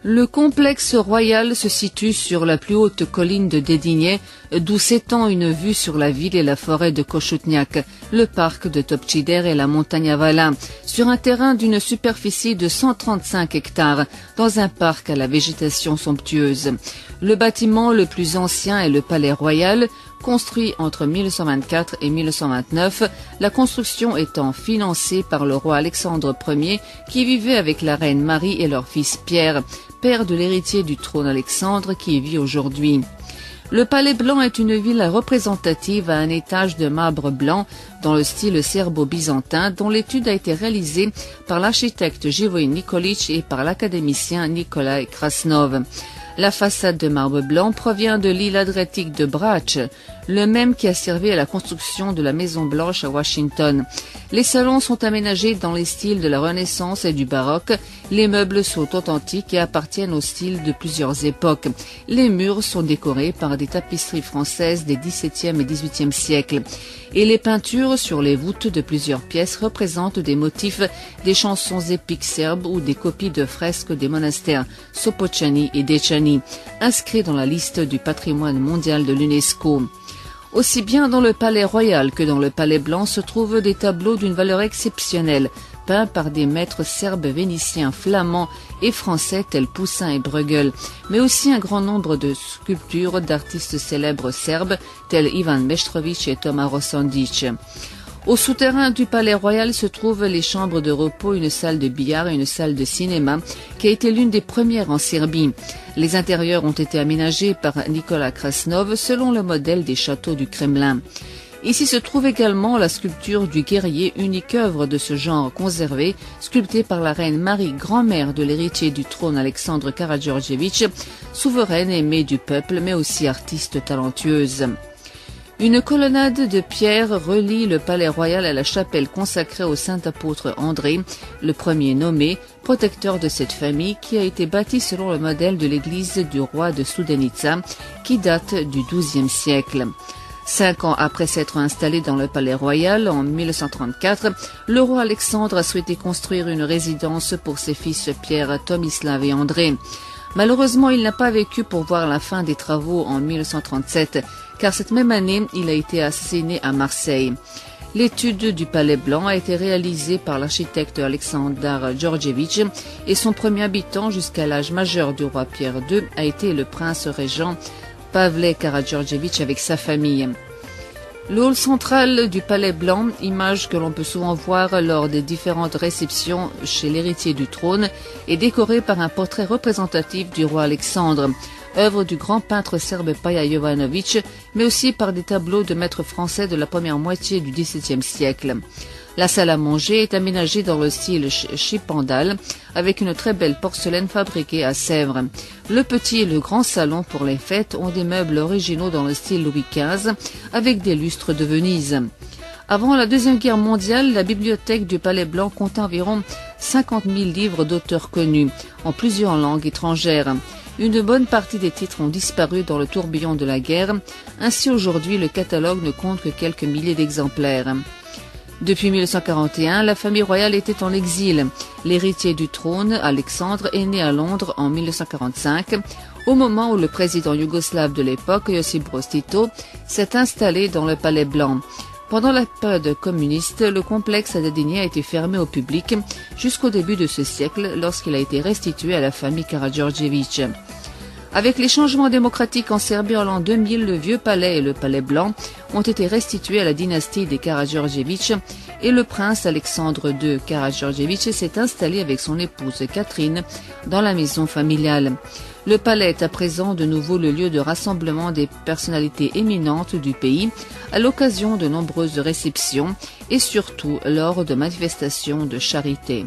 Le complexe royal se situe sur la plus haute colline de Dédigné, d'où s'étend une vue sur la ville et la forêt de Košutnjak, le parc de Topčider et la montagne Avala, sur un terrain d'une superficie de 135 hectares, dans un parc à la végétation somptueuse. Le bâtiment le plus ancien est le palais royal, construit entre 1924 et 1929, la construction étant financée par le roi Alexandre Ier qui vivait avec la reine Marie et leur fils Pierre, père de l'héritier du trône Alexandre qui y vit aujourd'hui. Le Palais Blanc est une villa représentative à un étage de marbre blanc dans le style serbo-byzantin dont l'étude a été réalisée par l'architecte Živojin Nikolić et par l'académicien Nikolai Krasnov. La façade de marbre blanc provient de l'île adriatique de Brač, le même qui a servi à la construction de la Maison Blanche à Washington. Les salons sont aménagés dans les styles de la Renaissance et du baroque. Les meubles sont authentiques et appartiennent au style de plusieurs époques. Les murs sont décorés par des tapisseries françaises des XVIIe et XVIIIe siècles. Et les peintures sur les voûtes de plusieurs pièces représentent des motifs des chansons épiques serbes ou des copies de fresques des monastères Sopoćani et Dečani, inscrits dans la liste du patrimoine mondial de l'UNESCO. Aussi bien dans le palais royal que dans le palais blanc se trouvent des tableaux d'une valeur exceptionnelle, peints par des maîtres serbes, vénitiens, flamands et français tels Poussin et Bruegel, mais aussi un grand nombre de sculptures d'artistes célèbres serbes tels Ivan Meštrović et Toma Rosandić. Au souterrain du palais royal se trouvent les chambres de repos, une salle de billard et une salle de cinéma qui a été l'une des premières en Serbie. Les intérieurs ont été aménagés par Nikolai Krasnov selon le modèle des châteaux du Kremlin. Ici se trouve également la sculpture du guerrier, unique œuvre de ce genre conservée, sculptée par la reine Marie, grand-mère de l'héritier du trône Alexandre Karađorđević, souveraine aimée du peuple mais aussi artiste talentueuse. Une colonnade de pierre relie le palais royal à la chapelle consacrée au saint apôtre André, le premier nommé, protecteur de cette famille, qui a été bâtie selon le modèle de l'église du roi de Studenica, qui date du XIIe siècle. 5 ans après s'être installé dans le palais royal, en 1934, le roi Alexandre a souhaité construire une résidence pour ses fils Pierre, Tomislav et André. Malheureusement, il n'a pas vécu pour voir la fin des travaux en 1937, car cette même année, il a été assassiné à Marseille. L'étude du Palais Blanc a été réalisée par l'architecte Aleksandar Đorđević et son premier habitant jusqu'à l'âge majeur du roi Pierre II a été le prince régent Pavle Karađorđević avec sa famille. Le hall central du Palais Blanc, image que l'on peut souvent voir lors des différentes réceptions chez l'héritier du trône, est décoré par un portrait représentatif du roi Alexandre, œuvre du grand peintre serbe Paja Jovanović, mais aussi par des tableaux de maîtres français de la première moitié du XVIIe siècle. La salle à manger est aménagée dans le style Čippendal, avec une très belle porcelaine fabriquée à Sèvres. Le petit et le grand salon pour les fêtes ont des meubles originaux dans le style Louis XV, avec des lustres de Venise. Avant la Deuxième Guerre mondiale, la bibliothèque du Palais Blanc comptait environ 50 000 livres d'auteurs connus, en plusieurs langues étrangères. Une bonne partie des titres ont disparu dans le tourbillon de la guerre. Ainsi, aujourd'hui, le catalogue ne compte que quelques milliers d'exemplaires. Depuis 1941, la famille royale était en exil. L'héritier du trône, Alexandre, est né à Londres en 1945, au moment où le président yougoslave de l'époque, Josip Broz Tito, s'est installé dans le Palais Blanc. Pendant la période communiste, le complexe à Dédigné a été fermé au public jusqu'au début de ce siècle lorsqu'il a été restitué à la famille Karađorđević. Avec les changements démocratiques en Serbie en l'an 2000, le vieux palais et le palais blanc ont été restitués à la dynastie des Karađorđević et le prince Alexandre II Karađorđević s'est installé avec son épouse Catherine dans la maison familiale. Le palais est à présent de nouveau le lieu de rassemblement des personnalités éminentes du pays à l'occasion de nombreuses réceptions et surtout lors de manifestations de charité.